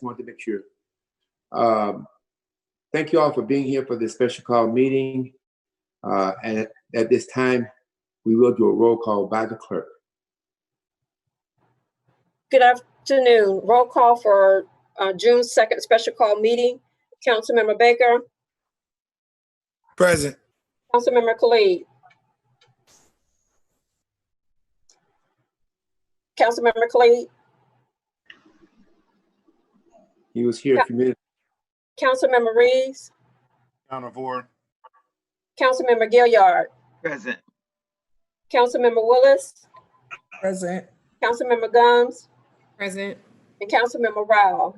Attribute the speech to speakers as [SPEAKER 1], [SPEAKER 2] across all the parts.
[SPEAKER 1] wanted to make sure. Thank you all for being here for this special call meeting. And at this time, we will do a roll call by the clerk.
[SPEAKER 2] Good afternoon. Roll call for June 2nd special call meeting. Councilmember Baker.
[SPEAKER 3] Present.
[SPEAKER 2] Councilmember Khalid. Councilmember Khalid.
[SPEAKER 1] He was here a few minutes.
[SPEAKER 2] Councilmember Reeves.
[SPEAKER 3] Count of order.
[SPEAKER 2] Councilmember Gilliard.
[SPEAKER 4] Present.
[SPEAKER 2] Councilmember Willis.
[SPEAKER 5] Present.
[SPEAKER 2] Councilmember Gumbs.
[SPEAKER 5] Present.
[SPEAKER 2] And Councilmember Rao.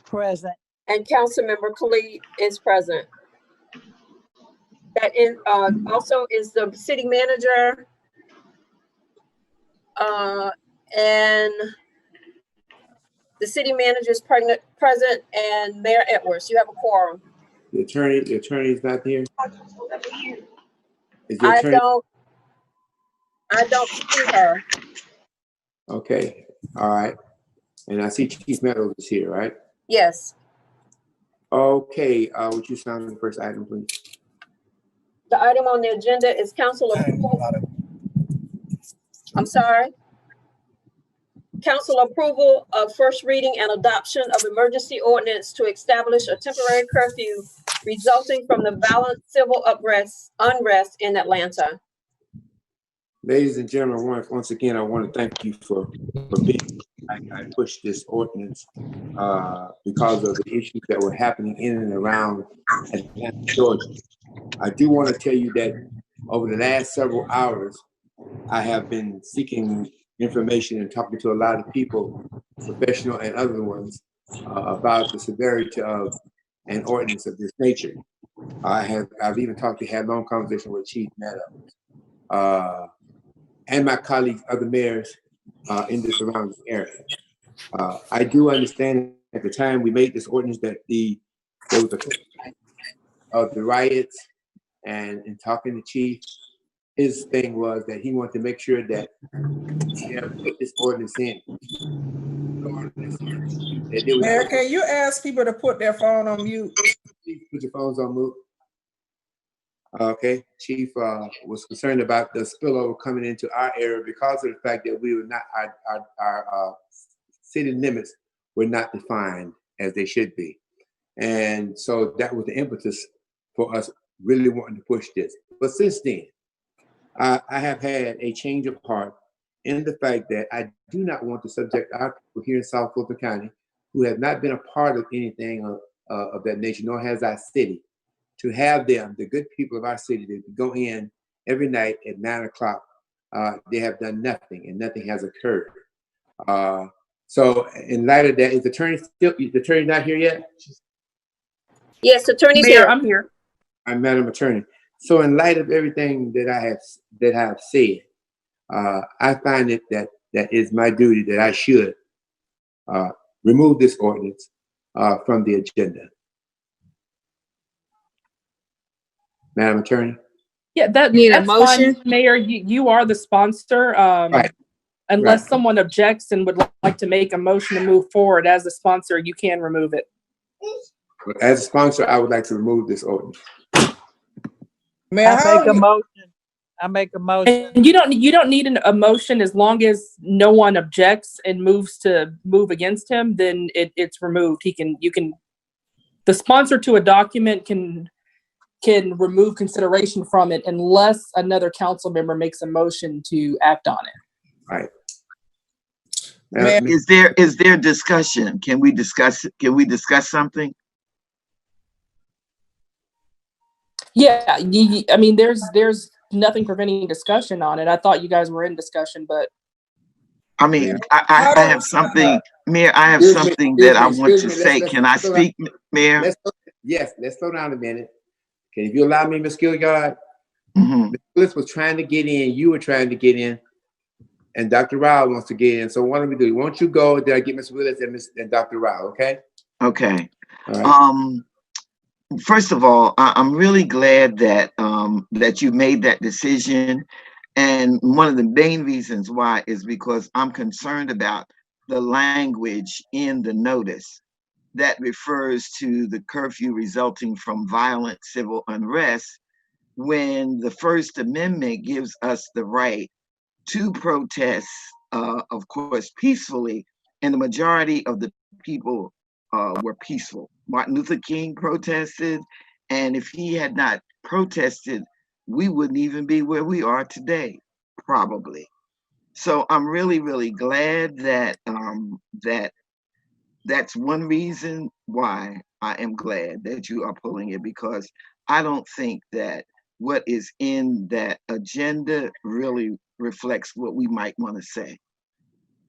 [SPEAKER 4] Present.
[SPEAKER 2] And Councilmember Khalid is present. That in also is the city manager and the city manager is present and Mayor Edwards. You have a quorum.
[SPEAKER 1] The attorney is not here. Is the
[SPEAKER 2] I
[SPEAKER 1] attorney?
[SPEAKER 2] don't see her.
[SPEAKER 1] Okay, all right. And I see Chief Meadows is here, right?
[SPEAKER 2] Yes.
[SPEAKER 1] Okay, would you sign the first item, please?
[SPEAKER 2] The item on the agenda is council approval. I'm sorry. Council approval of first reading and adoption of emergency ordinance to establish a temporary curfew resulting from the violent civil unrest in Atlanta.
[SPEAKER 1] Ladies and gentlemen, once again, I want to thank you for being. I pushed this ordinance because of the issues that were happening in and around Atlanta, Georgia. I do want to tell you that over the last several hours, I have been seeking information and talking to a lot of people, professional and other ones, about the severity of an ordinance of this nature. I've even had long conversation with Chief Meadows and my colleagues, other mayors in the surrounding area. I do understand at the time we made this ordinance that there was a of the riots, and in talking to Chief, his thing was that he wanted to make sure that he had put this ordinance in.
[SPEAKER 5] Mayor, can you ask people to put their phone on mute?
[SPEAKER 1] Put your phones on mute. Okay, Chief was concerned about the spillover coming into our area because of the fact that we were not, our city limits were not defined as they should be. And so that was the impetus for us really wanting to push this. But since then, I have had a change of heart in the fact that I do not want to subject our people here in South Fulton County, who have not been a part of anything of that nature, nor has our city, to have them, the good people of our city, to go in every night at 9 o'clock. They have done nothing, and nothing has occurred. So in light of that, is the attorney not here yet?
[SPEAKER 2] Yes, attorney's
[SPEAKER 5] Mayor,
[SPEAKER 2] here.
[SPEAKER 5] I'm here.
[SPEAKER 1] I'm Madam Attorney. So in light of everything that I have said, I find it that is my duty that I should remove this ordinance from the agenda. Madam Attorney?
[SPEAKER 6] Yeah, that's
[SPEAKER 2] motion?
[SPEAKER 6] fine, Mayor. You are the sponsor.
[SPEAKER 1] Right.
[SPEAKER 6] Unless
[SPEAKER 1] Right.
[SPEAKER 6] someone objects and would like to make a motion to move forward as a sponsor, you can remove it.
[SPEAKER 1] But as a sponsor, I would like to remove this ordinance.
[SPEAKER 5] Mayor,
[SPEAKER 4] I make a motion.
[SPEAKER 6] And you don't need a motion as long as no one objects and moves against him. Then it's removed. The sponsor to a document can remove consideration from it unless another council member makes a motion to act on it.
[SPEAKER 1] Right.
[SPEAKER 4] Is there discussion? Can we discuss something?
[SPEAKER 6] Yeah, I mean, there's nothing preventing discussion on it. I thought you guys were in discussion, but
[SPEAKER 4] I mean, I have something, Mayor. I have something that I want to say. Can I speak, Mayor?
[SPEAKER 1] Yes, let's slow down a minute. Okay, if you allow me, Ms. Gilliard, Ms. Willis was trying to get in, you were trying to get in, and Dr. Rao wants to get in. So what do we do? Won't you go? Then I get Ms. Willis and Dr. Rao, okay?
[SPEAKER 4] Okay.
[SPEAKER 1] All right.
[SPEAKER 4] First of all, I'm really glad that that you made that decision. And one of the main reasons why is because I'm concerned about the language in the notice. that refers to the curfew resulting from violent civil unrest, when the First Amendment gives us the right to protest, of course, peacefully, and the majority of the people were peaceful. Martin Luther King protested, and if he had not protested, we wouldn't even be where we are today, probably. So I'm really, really glad that that's one reason why I am glad that you are pulling it, because I don't think that what is in that agenda really reflects what we might want to say.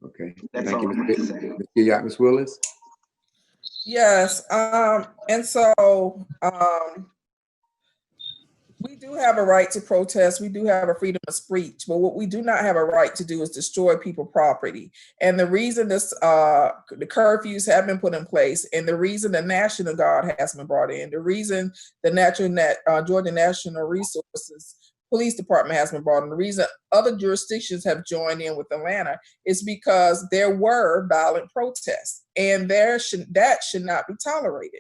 [SPEAKER 1] Okay,
[SPEAKER 4] That's
[SPEAKER 1] thank
[SPEAKER 4] all
[SPEAKER 1] you,
[SPEAKER 4] I'm going to say.
[SPEAKER 1] Ms. Willis.
[SPEAKER 5] Yes, and so we do have a right to protest. We do have a freedom of speech, but what we do not have a right to do is destroy people's property. And the reason the curfews have been put in place, and the reason the National Guard has been brought in, the reason the Georgia National Resources Police Department has been brought in, the reason other jurisdictions have joined in with Atlanta is because there were violent protests, and that should not be tolerated.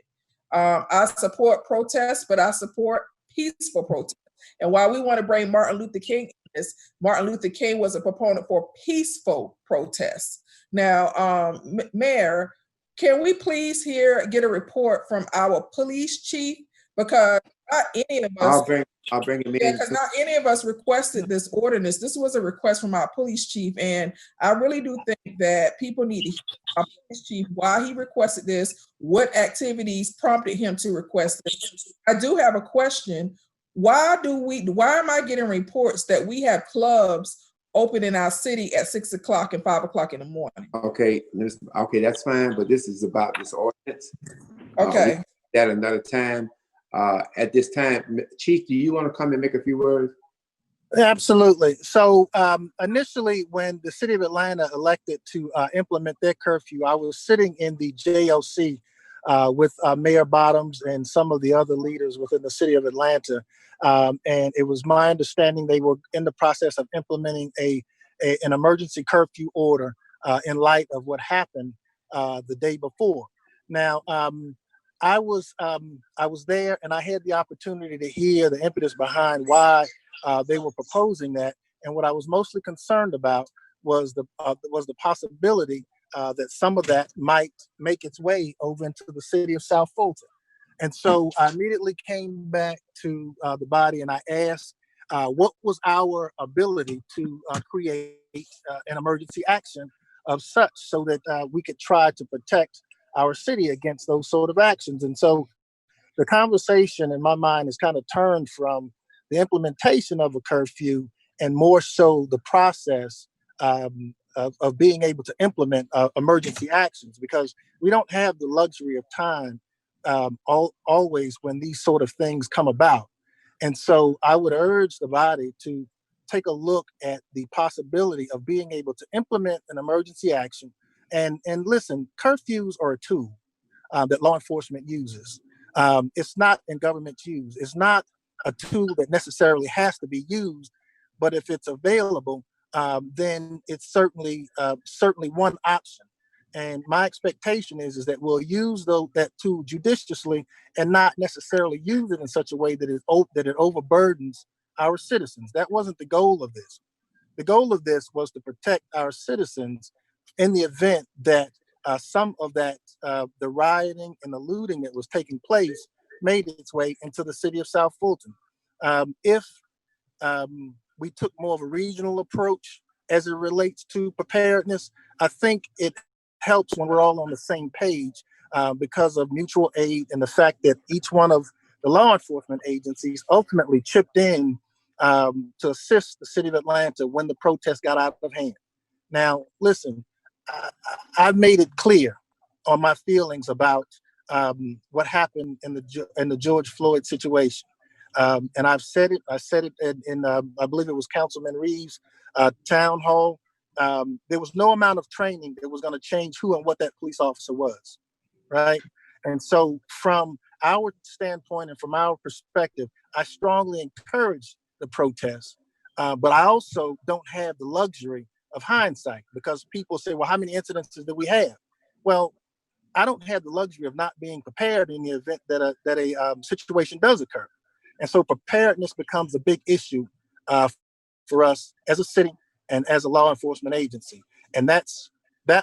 [SPEAKER 5] I support protests, but I support peaceful protest. And while we want to bring Martin Luther King in this, Martin Luther King was a proponent for peaceful protests. Now, Mayor, can we please get a report from our police chief? Because not any of us,
[SPEAKER 1] I'll bring him in.
[SPEAKER 5] yeah, because not any of us requested this ordinance. This was a request from our police chief, and I really do think that people need to hear our police chief why he requested this, what activities prompted him to request this. I do have a question. Why am I getting reports that we have clubs open in our city at 6 o'clock and 5 o'clock in the morning?
[SPEAKER 1] Okay, that's fine, but this is about this ordinance.
[SPEAKER 5] Okay.
[SPEAKER 1] That another time. At this time, Chief, do you want to come and make a few words?
[SPEAKER 3] Absolutely. So initially, when the city of Atlanta elected to implement their curfew, I was sitting in the JOC with Mayor Bottoms and some of the other leaders within the city of Atlanta. And it was my understanding they were in the process of implementing an emergency curfew order in light of what happened the day before. Now, I was there, and I had the opportunity to hear the impetus behind why they were proposing that. And what I was mostly concerned about was the possibility that some of that might make its way over into the city of South Fulton. And so I immediately came back to the body and I asked what was our ability to create an emergency action of such so that we could try to protect our city against those sort of actions. And so the conversation in my mind is kind of turned from the implementation of a curfew and more so the process of being able to implement emergency actions, because we don't have the luxury of time always when these sort of things come about. And so I would urge the body to take a look at the possibility of being able to implement an emergency action. And listen, curfews are a tool that law enforcement uses. It's not in government's use. It's not a tool that necessarily has to be used, but if it's available, then it's certainly one option. And my expectation is that we'll use that tool judiciously and not necessarily use it in such a way that it overburdens our citizens. That wasn't the goal of this. The goal of this was to protect our citizens in the event that some of that, the rioting and the looting that was taking place made its way into the city of South Fulton. If we took more of a regional approach as it relates to preparedness, I think it helps when we're all on the same page because of mutual aid and the fact that each one of the law enforcement agencies ultimately chipped in to assist the city of Atlanta when the protest got out of hand. Now, listen, I've made it clear on my feelings about what happened in the George Floyd situation. And I've said it. I said it in I believe it was Councilman Reeves' town hall. There was no amount of training that was going to change who and what that police officer was, right? And so from our standpoint and from our perspective, I strongly encourage the protest, but I also don't have the luxury of hindsight, because people say, well, how many incidences do we have? Well, I don't have the luxury of not being prepared in the event that a situation does occur. And so preparedness becomes a big issue for us as a city and as a law enforcement agency. And that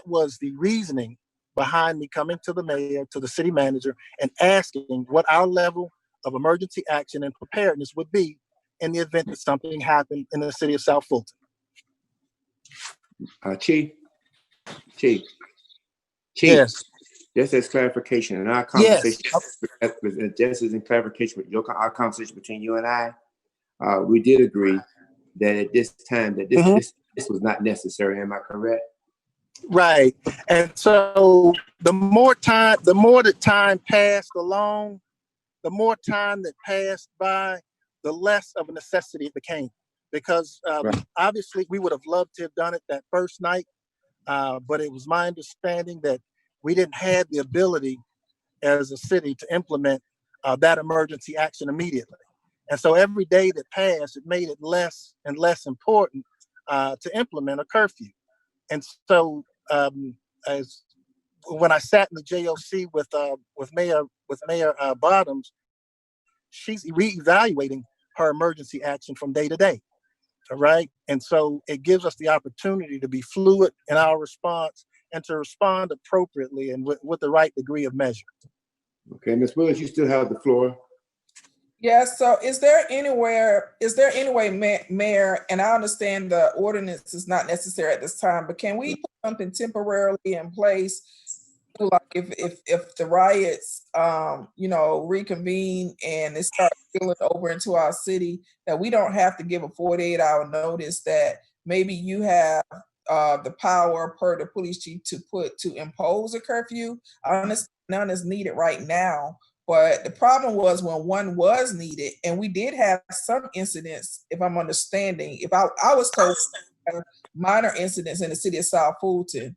[SPEAKER 3] was the reasoning behind me coming to the mayor, to the city manager, and asking what our level of emergency action and preparedness would be in the event that something happened in the city of South Fulton.
[SPEAKER 1] Chief,
[SPEAKER 3] Yes.
[SPEAKER 1] just as clarification, in our
[SPEAKER 3] Yes.
[SPEAKER 1] conversation, just as in clarification with our conversation between you and I, we did agree that at this time that this was not necessary. Am I correct?
[SPEAKER 3] Right. And so the more that time passed along, the more time that passed by, the less of a necessity it became. Because
[SPEAKER 1] Right.
[SPEAKER 3] obviously we would have loved to have done it that first night, but it was my understanding that we didn't have the ability as a city to implement that emergency action immediately. And so every day that passed, it made it less and less important to implement a curfew. And so as when I sat in the JOC with Mayor Bottoms, she's reevaluating her emergency action from day to day. All right. And so it gives us the opportunity to be fluid in our response and to respond appropriately and with the right degree of measure.
[SPEAKER 1] Okay, Ms. Willis, you still have the floor.
[SPEAKER 5] Yes. So is there any way, Mayor, and I understand the ordinance is not necessary at this time, but can we put something temporarily in place? Like if the riots, reconvene and they start spilling over into our city, that we don't have to give a 48-hour notice, that maybe you have the power per the police chief to impose a curfew. I understand none is needed right now, but the problem was when one was needed, and we did have some incidents, if I'm understanding, if I was told minor incidents in the city of South Fulton,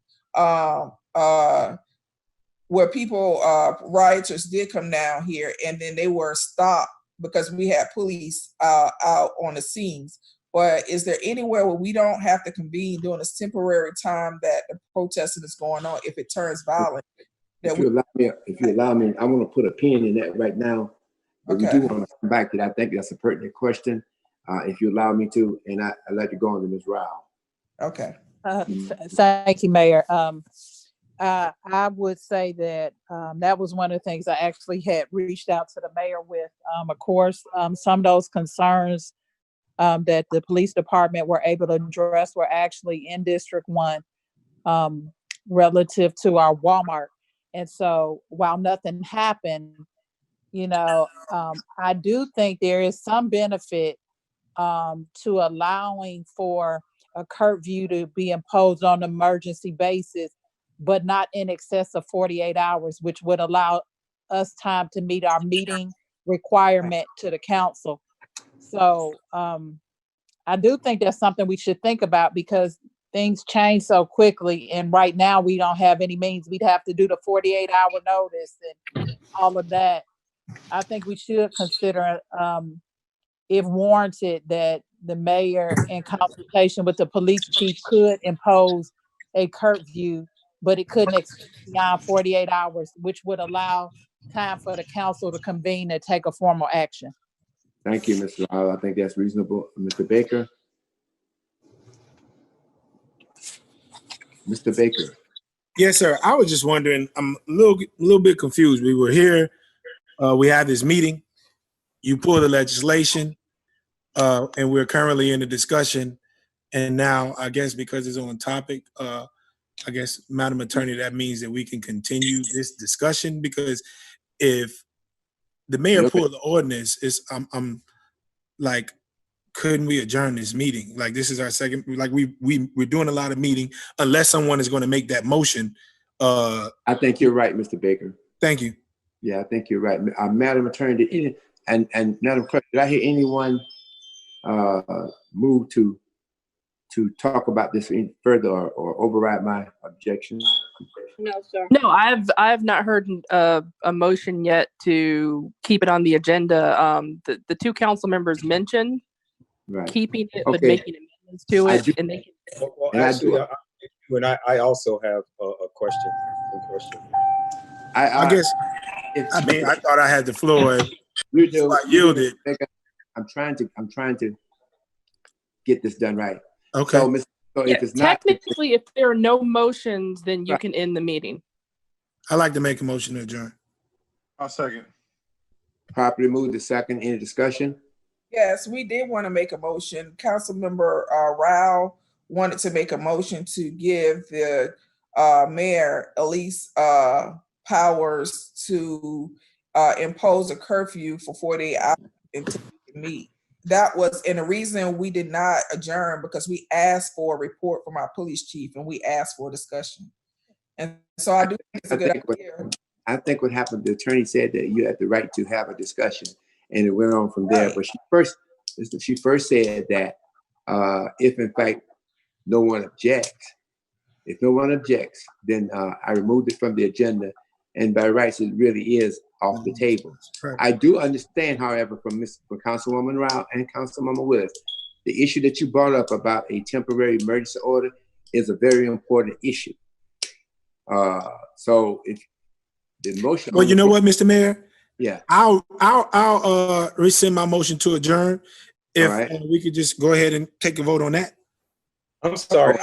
[SPEAKER 5] where people, rioters did come down here and then they were stopped because we had police out on the scenes. But is there anywhere where we don't have to convene during this temporary time that the protesting is going on if it turns violent?
[SPEAKER 1] If you allow me, I want to put a pin in that right now. But
[SPEAKER 5] Okay.
[SPEAKER 1] we do want to come back to that. I think that's a pertinent question. If you allow me to, and I'd like to go on to Ms. Rao.
[SPEAKER 5] Okay.
[SPEAKER 7] Thank you, Mayor. I would say that that was one of the things I actually had reached out to the mayor with. Of course, some of those concerns that the police department were able to address were actually in District 1 relative to our Walmart. And so while nothing happened, I do think there is some benefit to allowing for a curfew to be imposed on an emergency basis, but not in excess of 48 hours, which would allow us time to meet our meeting requirement to the council. So I do think that's something we should think about, because things change so quickly. And right now we don't have any means. We'd have to do the 48-hour notice and all of that. I think we should consider, if warranted, that the mayor, in consultation with the police chief, could impose a curfew, but it couldn't extend beyond 48 hours, which would allow time for the council to convene and take a formal action.
[SPEAKER 1] Thank you, Mr. Rao. I think that's reasonable. Mr. Baker. Mr. Baker.
[SPEAKER 8] Yes, sir. I was just wondering, I'm a little bit confused. We were here, we had this meeting, you pulled the legislation, and we're currently in a discussion. And now, I guess because it's on topic, I guess, Madam Attorney, that means that we can continue this discussion, because if the mayor pulled the ordinance, I'm like, couldn't we adjourn this meeting? Like, this is our second, like we're doing a lot of meeting, unless someone is going to make that motion.
[SPEAKER 1] I think you're right, Mr. Baker.
[SPEAKER 8] Thank you.
[SPEAKER 1] Yeah, I think you're right. Madam Attorney, and Madam Clerk, did I hear anyone move to talk about this further or override my objection?
[SPEAKER 2] No, sir.
[SPEAKER 6] No, I have not heard a motion yet to keep it on the agenda. The two council members mentioned keeping it, but making amendments to it.
[SPEAKER 9] Well, actually, I also have a question.
[SPEAKER 8] I guess, I mean, I thought I had the floor.
[SPEAKER 1] You do.
[SPEAKER 8] I yielded.
[SPEAKER 1] I'm trying to get this done right.
[SPEAKER 8] Okay.
[SPEAKER 1] So,
[SPEAKER 6] Yeah,
[SPEAKER 1] if it's not
[SPEAKER 6] technically, if there are no motions, then you can end the meeting.
[SPEAKER 8] I'd like to make a motion to adjourn.
[SPEAKER 9] I'll second.
[SPEAKER 1] properly moved to second, any discussion?
[SPEAKER 5] Yes, we did want to make a motion. Councilmember Rao wanted to make a motion to give the mayor at least powers to impose a curfew for 48 hours until we can meet. That was, and the reason we did not adjourn because we asked for a report from our police chief and we asked for a discussion. And so I do think it's a good idea.
[SPEAKER 1] I think what happened, the attorney said that you had the right to have a discussion, and it went on from there. Right. But she first said that if in fact no one objects, then I removed it from the agenda, and by rights it really is off the table. Right. I do understand, however, from Councilwoman Rao and Councilwoman Willis, the issue that you brought up about a temporary emergency order is a very important issue. So if the motion.
[SPEAKER 8] Well, you know what, Mr. Mayor?
[SPEAKER 1] Yeah.
[SPEAKER 8] I'll rescind my motion to adjourn. If we could just go ahead and take a vote on that.
[SPEAKER 10] I'm sorry.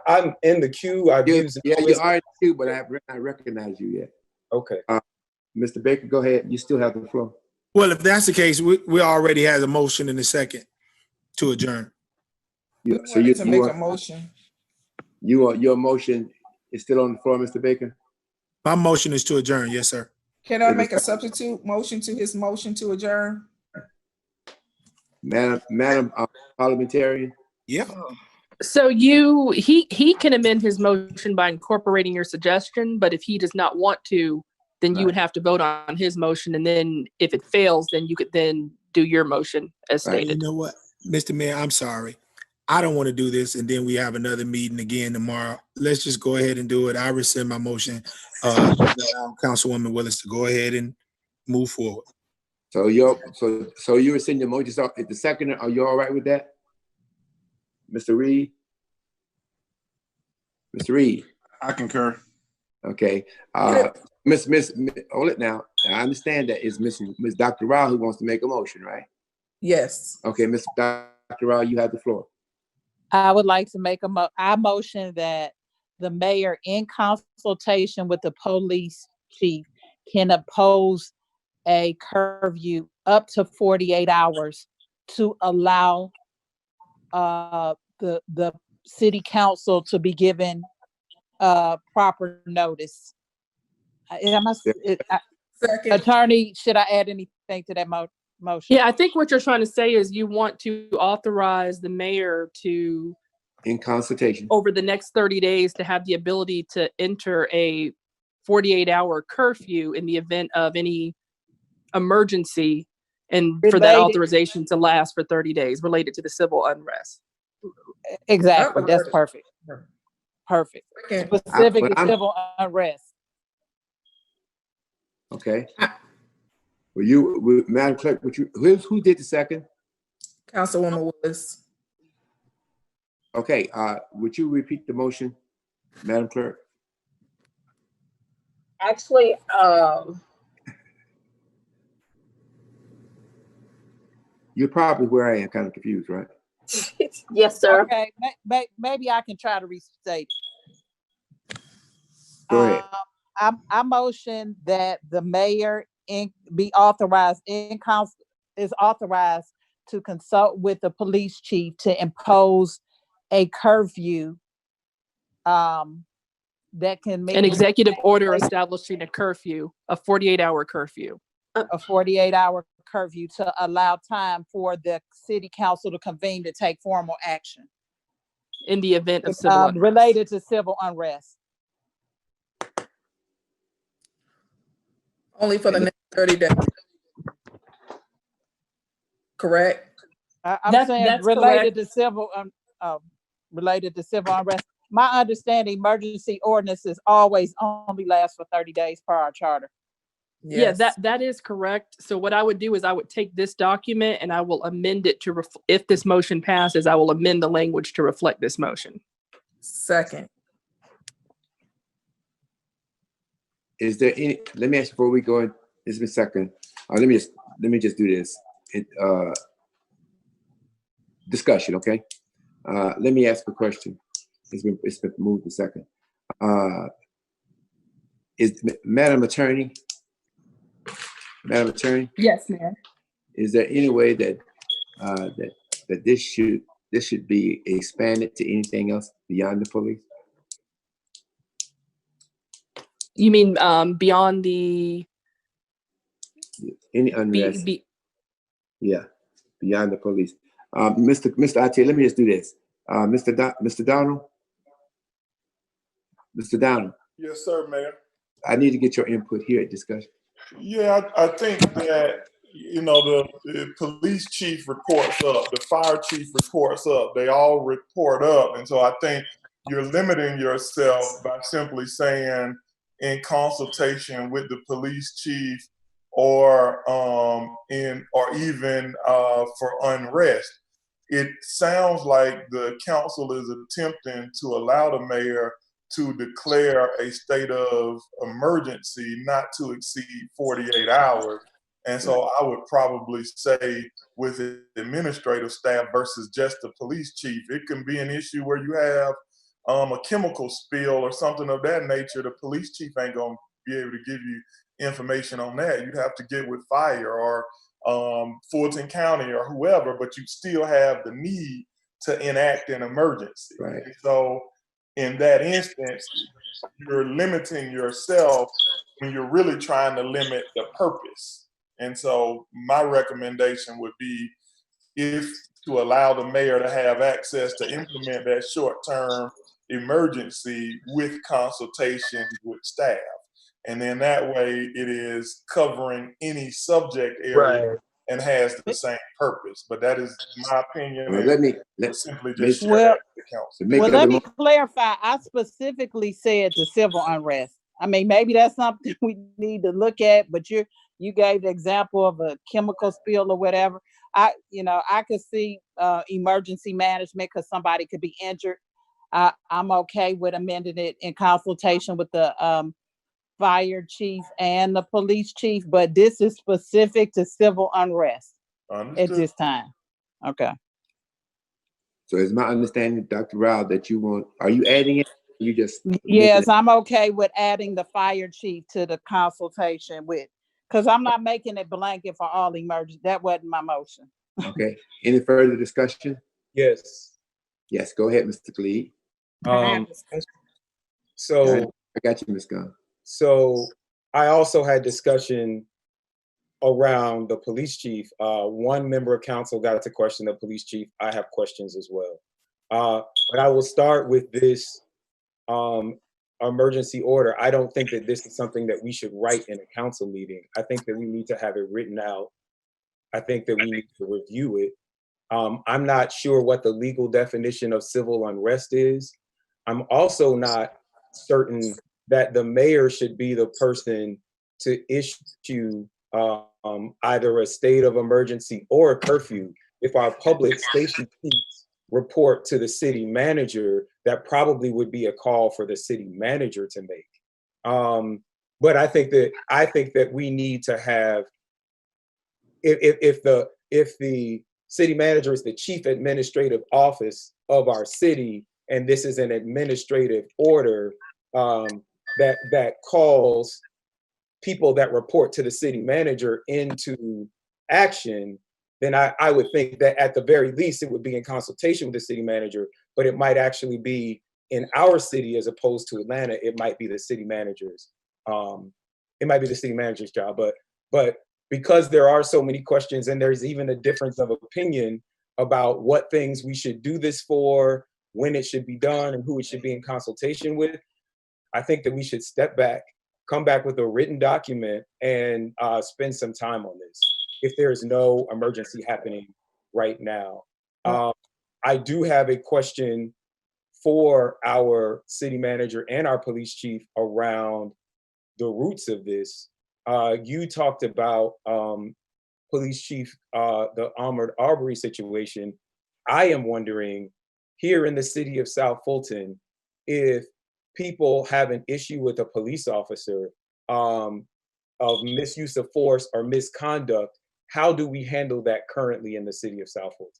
[SPEAKER 10] I'm in the queue.
[SPEAKER 1] You are in the queue, but I have not recognized you yet.
[SPEAKER 10] Okay.
[SPEAKER 1] Mr. Baker, go ahead. You still have the floor.
[SPEAKER 8] Well, if that's the case, we already have a motion in a second to adjourn.
[SPEAKER 1] Yeah. So
[SPEAKER 5] you to make a motion.
[SPEAKER 1] Your motion is still on the floor, Mr. Baker?
[SPEAKER 8] My motion is to adjourn. Yes, sir.
[SPEAKER 5] Can I make a substitute motion to his motion to adjourn?
[SPEAKER 1] Madam Parliamentarian?
[SPEAKER 8] Yeah.
[SPEAKER 6] So he can amend his motion by incorporating your suggestion, but if he does not want to, then you would have to vote on his motion, and then if it fails, then you could then do your motion as stated.
[SPEAKER 8] You know what, Mr. Mayor, I'm sorry. I don't want to do this, and then we have another meeting again tomorrow. Let's just go ahead and do it. I rescind my motion. Councilwoman Willis to go ahead and move forward.
[SPEAKER 1] So you rescind your motion. So at the second, are you all right with that, Mr. Reed? Mr. Reed.
[SPEAKER 9] I concur.
[SPEAKER 1] Okay. Miss, hold it now. I understand that it's Miss Dr. Rao who wants to make a motion, right?
[SPEAKER 5] Yes.
[SPEAKER 1] Okay, Miss Dr. Rao, you have the floor.
[SPEAKER 7] I would like to make I motion that the mayor, in consultation with the police chief, can impose a curfew up to 48 hours to allow the city council to be given proper notice. Attorney, should I add anything to that motion?
[SPEAKER 6] Yeah, I think what you're trying to say is you want to authorize the mayor to,
[SPEAKER 1] in consultation,
[SPEAKER 6] over the next 30 days, to have the ability to enter a 48-hour curfew in the event of any emergency, and for that authorization to last for 30 days related to the civil unrest.
[SPEAKER 7] Exactly. That's perfect. Perfect. Specific civil unrest.
[SPEAKER 1] Okay. Madam Clerk, who did the second?
[SPEAKER 5] Councilwoman Willis.
[SPEAKER 1] Okay, would you repeat the motion, Madam Clerk?
[SPEAKER 2] Actually,
[SPEAKER 1] you're probably where I am, kind of confused, right?
[SPEAKER 2] Yes, sir.
[SPEAKER 7] Okay, maybe I can try to restate it.
[SPEAKER 1] Go ahead.
[SPEAKER 7] I motion that the mayor is authorized to consult with the police chief to impose a curfew that can make
[SPEAKER 6] an executive order establishing a curfew, a 48-hour curfew.
[SPEAKER 7] A 48-hour curfew to allow time for the city council to convene to take formal action
[SPEAKER 6] in the event of civil unrest.
[SPEAKER 7] Related to civil unrest.
[SPEAKER 5] Only for the next 30 days. Correct?
[SPEAKER 7] I'm saying related to civil unrest. My understanding, emergency ordinances always only last for 30 days per our charter.
[SPEAKER 6] Yes. Yeah, that is correct. So what I would do is I would take this document and I will amend it to, if this motion passes, I will amend the language to reflect this motion.
[SPEAKER 5] Second.
[SPEAKER 1] Is there any, let me ask you before we go in, just a second. Let me just do this. Discussion, okay? Let me ask a question. It's been moved a second. Is Madam Attorney,
[SPEAKER 6] Yes, Mayor.
[SPEAKER 1] is there any way that that this should be expanded to anything else beyond the police?
[SPEAKER 6] You mean beyond the
[SPEAKER 1] Any unrest?
[SPEAKER 6] be,
[SPEAKER 1] Beyond the police. Mr. Ate, let me just do this. Mr. Donald? Mr. Donald,
[SPEAKER 9] Yes, sir, Mayor.
[SPEAKER 1] I need to get your input here at discussion.
[SPEAKER 9] Yeah, I think that, you know, the police chief reports up, the fire chief reports up, they all report up. And so I think you're limiting yourself by simply saying in consultation with the police chief or even for unrest. It sounds like the council is attempting to allow the mayor to declare a state of emergency not to exceed 48 hours. And so I would probably say with the administrative staff versus just the police chief, it can be an issue where you have a chemical spill or something of that nature. The police chief ain't gonna be able to give you information on that. You'd have to get with fire or Fulton County or whoever, but you still have the need to enact an emergency.
[SPEAKER 1] Right.
[SPEAKER 9] And so in that instance, you're limiting yourself when you're really trying to limit the purpose. And so my recommendation would be if to allow the mayor to have access to implement that short-term emergency with consultation with staff. And then that way it is covering any subject area and has the same purpose. But that is my opinion.
[SPEAKER 1] Let
[SPEAKER 9] simply just share
[SPEAKER 7] Well,
[SPEAKER 9] that with the council.
[SPEAKER 7] well, let me clarify. I specifically said the civil unrest. I mean, maybe that's something we need to look at, but you gave the example of a chemical spill or whatever. I could see emergency management because somebody could be injured. I'm okay with amending it in consultation with the fire chief and the police chief, but this is specific to civil unrest at this time. Okay.
[SPEAKER 1] So it's my understanding, Dr. Rao, that are you adding it? You just.
[SPEAKER 7] Yes, I'm okay with adding the fire chief to the consultation because I'm not making it blanket for all emergency. That wasn't my motion.
[SPEAKER 1] Okay. Any further discussion?
[SPEAKER 10] Yes.
[SPEAKER 1] Yes, go ahead, Mr. Cleed.
[SPEAKER 10] So
[SPEAKER 1] I got you, Ms. Gunn.
[SPEAKER 10] So I also had discussion around the police chief. One member of council got to question the police chief. I have questions as well. But I will start with this emergency order. I don't think that this is something that we should write in a council meeting. I think that we need to have it written out. I think that we need to review it. I'm not sure what the legal definition of civil unrest is. I'm also not certain that the mayor should be the person to issue either a state of emergency or a curfew. If our public safety chiefs report to the city manager, that probably would be a call for the city manager to make. But I think that we need to have, if the city manager is the chief administrative office of our city, and this is an administrative order that calls people that report to the city manager into action, then I would think that at the very least it would be in consultation with the city manager, but it might actually be in our city as opposed to Atlanta. It might be the city manager's. It might be the city manager's job, but because there are so many questions and there's even a difference of opinion about what things we should do this for, when it should be done, and who it should be in consultation with, I think that we should step back, come back with a written document, and spend some time on this if there is no emergency happening right now. I do have a question for our city manager and our police chief around the roots of this. You talked about police chief, the Ahmaud Arbery situation. I am wondering here in the city of South Fulton, if people have an issue with a police officer, of misuse of force or misconduct, how do we handle that currently in the city of South Fulton?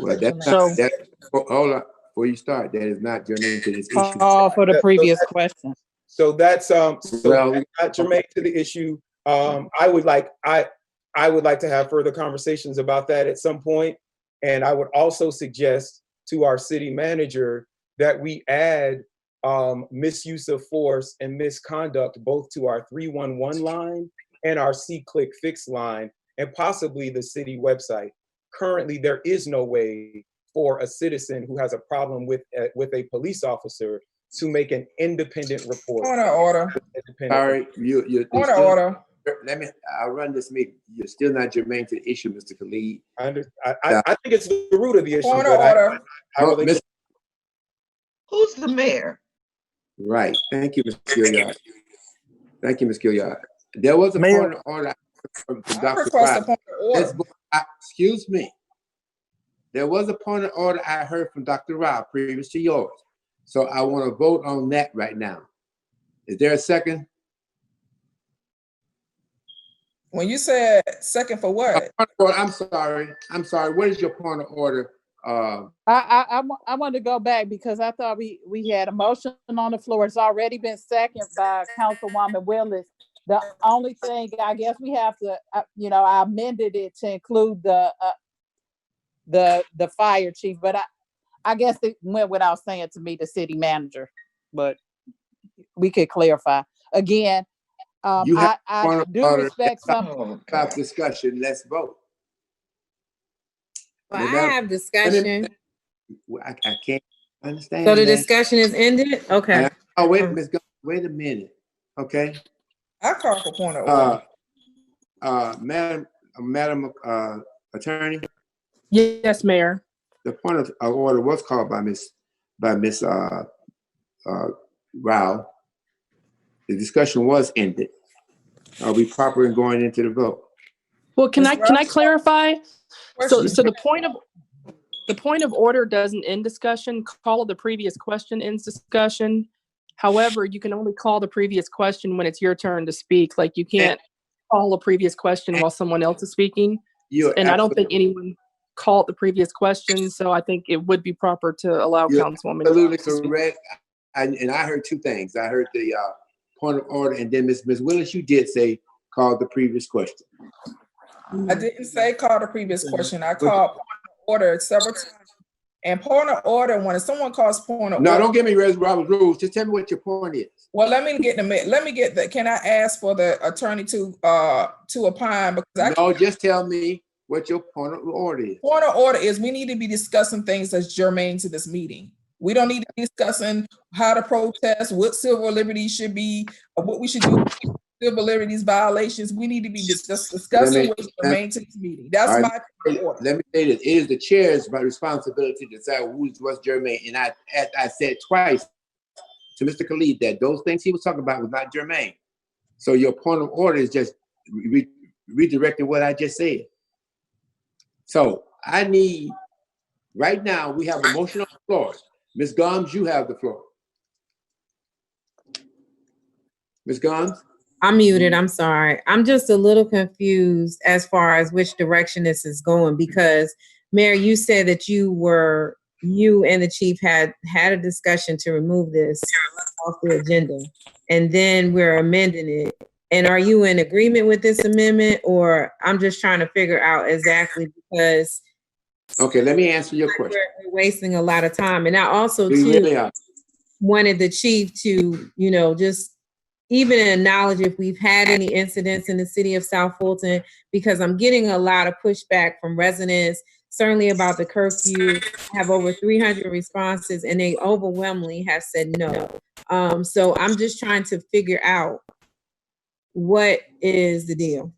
[SPEAKER 1] Well, that's not, that, hold on, before you start, that is not germane to this issue.
[SPEAKER 7] Call for the previous question.
[SPEAKER 10] So that's
[SPEAKER 1] Well,
[SPEAKER 10] not germane to the issue. I would like to have further conversations about that at some point. And I would also suggest to our city manager that we add misuse of force and misconduct both to our 311 line and our C-Click Fix line, and possibly the city website. Currently, there is no way for a citizen who has a problem with a police officer to make an independent report.
[SPEAKER 5] Order.
[SPEAKER 1] Sorry, you're
[SPEAKER 5] Order.
[SPEAKER 1] Let me, I'll run this meeting. You're still not germane to the issue, Mr. Khalid.
[SPEAKER 10] I think it's the root of the issue.
[SPEAKER 5] Order.
[SPEAKER 4] Who's the mayor?
[SPEAKER 1] Right. Thank you, Ms. Gilliard. Thank you, Ms. Gilliard. There was a point of order from Dr. Excuse me. There was a point of order I heard from Dr. Rao previous to yours. So I want to vote on that right now. Is there a second?
[SPEAKER 5] When you said second for what?
[SPEAKER 1] I'm sorry. What is your point of order?
[SPEAKER 7] I want to go back because I thought we had a motion on the floor. It's already been seconded by Councilwoman Willis. The only thing I guess we have to, I amended it to include the fire chief, but I guess it went without saying to me, the city manager, but we could clarify again. I do respect some
[SPEAKER 1] discussion. Let's vote.
[SPEAKER 11] Well, I have discussion.
[SPEAKER 1] I can't understand.
[SPEAKER 11] So the discussion is ended? Okay.
[SPEAKER 1] Oh, wait a minute. Okay.
[SPEAKER 5] I call for point of order.
[SPEAKER 1] Madam Attorney?
[SPEAKER 6] Yes, Mayor.
[SPEAKER 1] The point of order was called by Miss Rao. The discussion was ended. Are we proper in going into the vote?
[SPEAKER 6] Well, can I clarify? So the point of order doesn't end discussion. Call of the previous question ends discussion. However, you can only call the previous question when it's your turn to speak. Like you can't call a previous question while someone else is speaking. And I don't think anyone called the previous question, so I think it would be proper to allow Councilwoman.
[SPEAKER 1] Absolutely correct. And I heard two things. I heard the point of order, and then Ms. Willis, you did say call the previous question.
[SPEAKER 5] I didn't say call the previous question. I called point of order several times. And point of order, when someone calls point of order.
[SPEAKER 1] No, don't give me Robert's rules. Just tell me what your point is.
[SPEAKER 5] Well, let me get the. Can I ask for the attorney to opine? Because
[SPEAKER 1] just tell me what your point of order is.
[SPEAKER 5] Point of order is we need to be discussing things that's germane to this meeting. We don't need to be discussing how to protest, what civil liberties should be, or what we should do with civil liberties violations. We need to be discussing what's germane to this meeting. That's my point of order.
[SPEAKER 1] Let me say this. It is the chair's responsibility to decide what's germane. And I said twice to Mr. Khalid that those things he was talking about was not germane. So your point of order is just redirecting what I just said. So I need, right now, we have a motion on the floor. Ms. Gomes, you have the floor. Ms. Gomes?
[SPEAKER 11] I'm muted, I'm sorry. I'm just a little confused as far as which direction this is going because, Mayor, you said that you and the chief had a discussion to remove this off the agenda, and then we're amending it. And are you in agreement with this amendment, or I'm just trying to figure out exactly because.
[SPEAKER 1] Okay, let me answer your question.
[SPEAKER 11] We're wasting a lot of time. And I also wanted the chief to, just even acknowledge if we've had any incidents in the city of South Fulton, because I'm getting a lot of pushback from residents, certainly about the curfew. I have over 300 responses and they overwhelmingly have said no. So I'm just trying to figure out what is the deal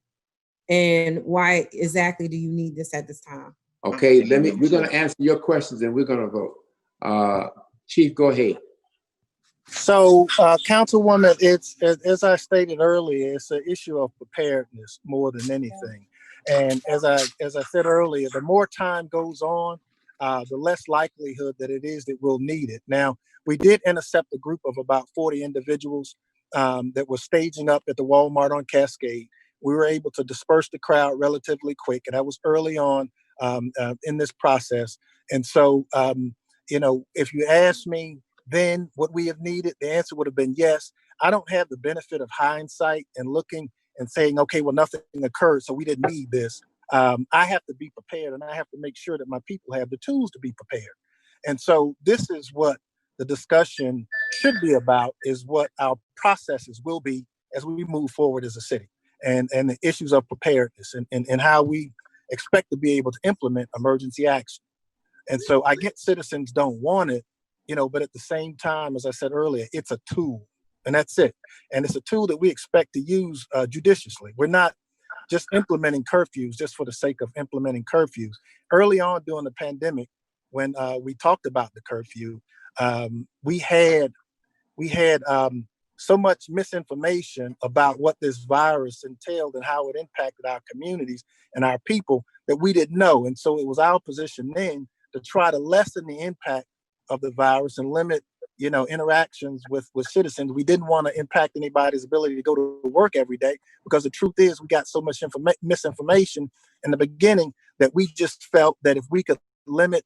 [SPEAKER 11] and why exactly do you need this at this time?
[SPEAKER 1] Okay, we're gonna answer your questions and we're gonna vote. Chief, go ahead.
[SPEAKER 3] So, Councilwoman, it's as I stated earlier, it's an issue of preparedness more than anything. And as I said earlier, the more time goes on, the less likelihood that it is that we'll need it. Now, we did intercept a group of about 40 individuals that was staging up at the Walmart on Cascade. We were able to disperse the crowd relatively quick, and that was early on in this process. And so, if you asked me then what we have needed, the answer would have been yes. I don't have the benefit of hindsight and looking and saying, okay, well, nothing occurred, so we didn't need this. I have to be prepared, and I have to make sure that my people have the tools to be prepared. And so this is what the discussion should be about, is what our processes will be as we move forward as a city, and the issues of preparedness and how we expect to be able to implement emergency action. And so I get citizens don't want it, but at the same time, as I said earlier, it's a tool, and that's it. And it's a tool that we expect to use judiciously. We're not just implementing curfews just for the sake of implementing curfews. Early on during the pandemic, when we talked about the curfew, we had so much misinformation about what this virus entailed and how it impacted our communities and our people that we didn't know. And so it was our position then to try to lessen the impact of the virus and limit, interactions with citizens. We didn't want to impact anybody's ability to go to work every day, because the truth is we got so much misinformation in the beginning that we just felt that if we could limit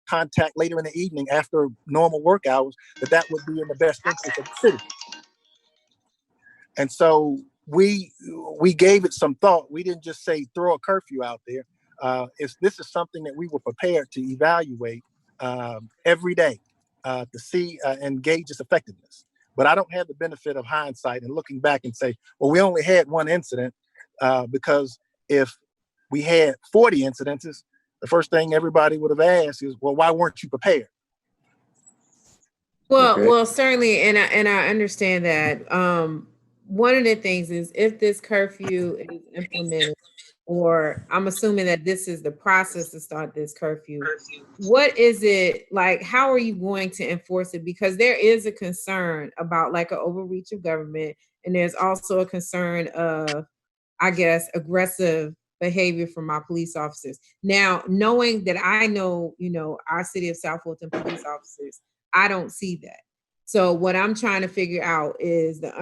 [SPEAKER 3] contact later in the evening after normal work hours, that would be in the best interest of the city. And so we gave it some thought. We didn't just say throw a curfew out there. This is something that we were prepared to evaluate every day to see and gauge its effectiveness. But I don't have the benefit of hindsight and looking back and say, well, we only had one incident, because if we had 40 incidences, the first thing everybody would have asked is, well, why weren't you prepared?
[SPEAKER 11] Well, certainly, and I understand that. One of the things is, if this curfew is implemented, or I'm assuming that this is the process to start this curfew, what is it like? How are you going to enforce it? Because there is a concern about like an overreach of government, and there's also a concern of, I guess, aggressive behavior from my police officers. Now, knowing that I know, our city of South Fulton police officers, I don't see that. So what I'm trying to figure out is the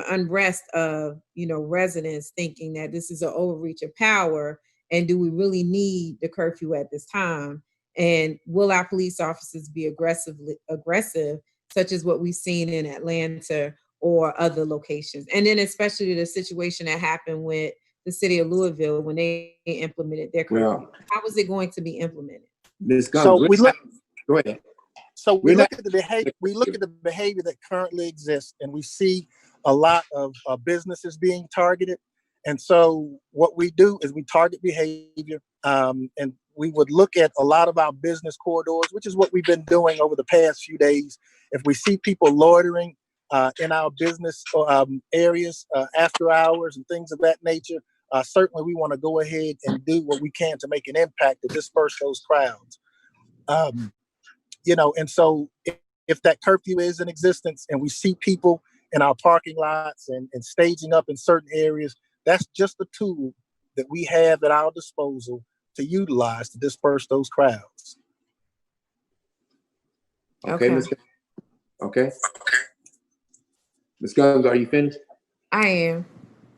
[SPEAKER 11] unrest of, residents thinking that this is an overreach of power, and do we really need the curfew at this time? And will our police officers be aggressive, such as what we've seen in Atlanta or other locations? And then especially the situation that happened with the city of Louisville when they implemented their curfew.
[SPEAKER 1] Well,
[SPEAKER 11] how was it going to be implemented?
[SPEAKER 1] Ms. Gumbs,
[SPEAKER 3] So
[SPEAKER 1] go ahead.
[SPEAKER 3] So we look at the behavior. We look at the behavior that currently exists, and we see a lot of businesses being targeted. And so what we do is we target behavior, and we would look at a lot of our business corridors, which is what we've been doing over the past few days. If we see people loitering in our business areas after hours and things of that nature, certainly we want to go ahead and do what we can to make an impact to disperse those crowds. And so if that curfew is in existence and we see people in our parking lots and staging up in certain areas, that's just a tool that we have at our disposal to utilize to disperse those crowds.
[SPEAKER 1] Okay, Ms. Okay. Ms. Gumbs, are you finished?
[SPEAKER 11] I am.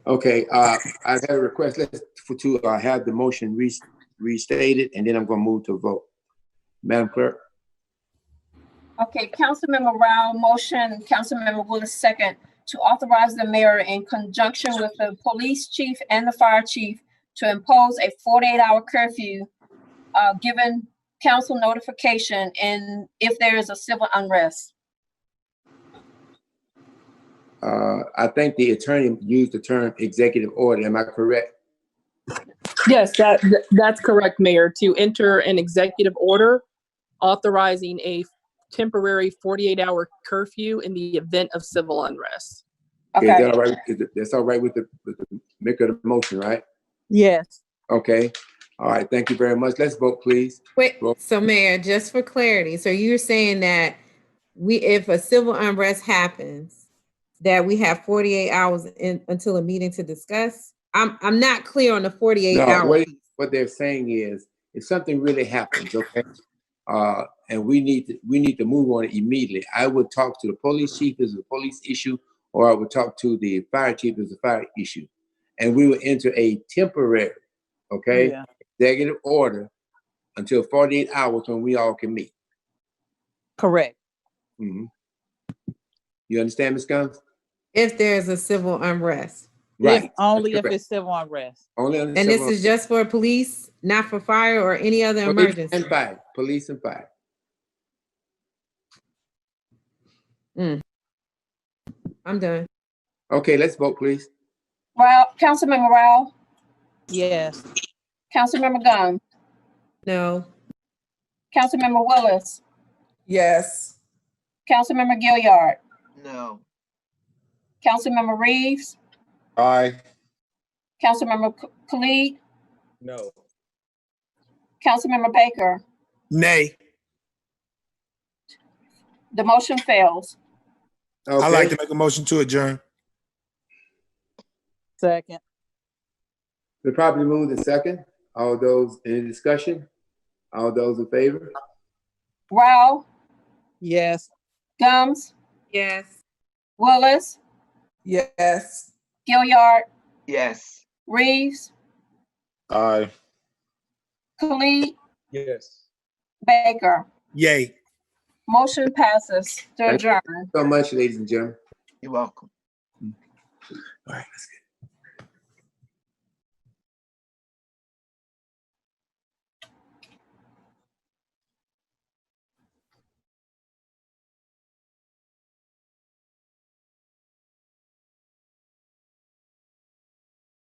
[SPEAKER 1] Okay, I have a request to have the motion restated, and then I'm going to move to a vote. Madam Clerk.
[SPEAKER 2] Okay, Councilmember Rao motion, Councilmember Willis second, to authorize the mayor in conjunction with the police chief and the fire chief to impose a 48-hour curfew, given council notification, and if there is a civil unrest.
[SPEAKER 1] I think the attorney used the term executive order. Am I correct?
[SPEAKER 6] Yes, that's correct, Mayor. To enter an executive order authorizing a temporary 48-hour curfew in the event of civil unrest.
[SPEAKER 2] Okay.
[SPEAKER 1] Is that all right? That's all right with the maker of the motion, right?
[SPEAKER 7] Yes.
[SPEAKER 1] Okay. All right. Thank you very much. Let's vote, please.
[SPEAKER 11] Wait,
[SPEAKER 1] Vote.
[SPEAKER 11] so Mayor, just for clarity, so you're saying that if a civil unrest happens, that we have 48 hours until a meeting to discuss? I'm not clear on the 48 hours.
[SPEAKER 1] What they're saying is, if something really happens, okay, And we need to move on it immediately. I would talk to the police chief as a police issue, or I would talk to the fire chief as a fire issue. And we will enter a temporary, executive order until 48 hours when we all can meet.
[SPEAKER 7] Correct.
[SPEAKER 1] Mm-hmm. You understand, Ms. Guns?
[SPEAKER 11] If there's a civil unrest.
[SPEAKER 1] Right.
[SPEAKER 7] Only if it's civil unrest.
[SPEAKER 1] Only under
[SPEAKER 11] And this is just for police, not for fire or any other emergency.
[SPEAKER 1] And fire. Police and fire.
[SPEAKER 11] I'm done.
[SPEAKER 1] Okay, let's vote, please.
[SPEAKER 2] Councilmember Rao,
[SPEAKER 7] Yes.
[SPEAKER 2] Councilmember Guns,
[SPEAKER 11] No.
[SPEAKER 2] Councilmember Willis,
[SPEAKER 5] Yes.
[SPEAKER 2] Councilmember Gilliard,
[SPEAKER 4] No.
[SPEAKER 2] Councilmember Reeves,
[SPEAKER 8] Aye.
[SPEAKER 2] Councilmember Khalid,
[SPEAKER 10] No.
[SPEAKER 2] Councilmember Baker.
[SPEAKER 8] Nay.
[SPEAKER 2] The motion fails.
[SPEAKER 1] Okay.
[SPEAKER 8] I'd like to make a motion to adjourn.
[SPEAKER 7] Second.
[SPEAKER 1] The properly moved in second. All those in discussion? All those in favor?
[SPEAKER 2] Rao,
[SPEAKER 7] Yes.
[SPEAKER 2] Gums,
[SPEAKER 11] Yes.
[SPEAKER 2] Willis,
[SPEAKER 5] Yes.
[SPEAKER 2] Gilliard,
[SPEAKER 4] Yes.
[SPEAKER 2] Reeves,
[SPEAKER 8] Aye.
[SPEAKER 2] Khalid,
[SPEAKER 10] Yes.
[SPEAKER 2] Baker.
[SPEAKER 8] Yay.
[SPEAKER 2] Motion passes to
[SPEAKER 1] Thank you
[SPEAKER 2] adjourn.
[SPEAKER 1] so much, ladies and gentlemen.
[SPEAKER 4] You're welcome.
[SPEAKER 1] All right, let's get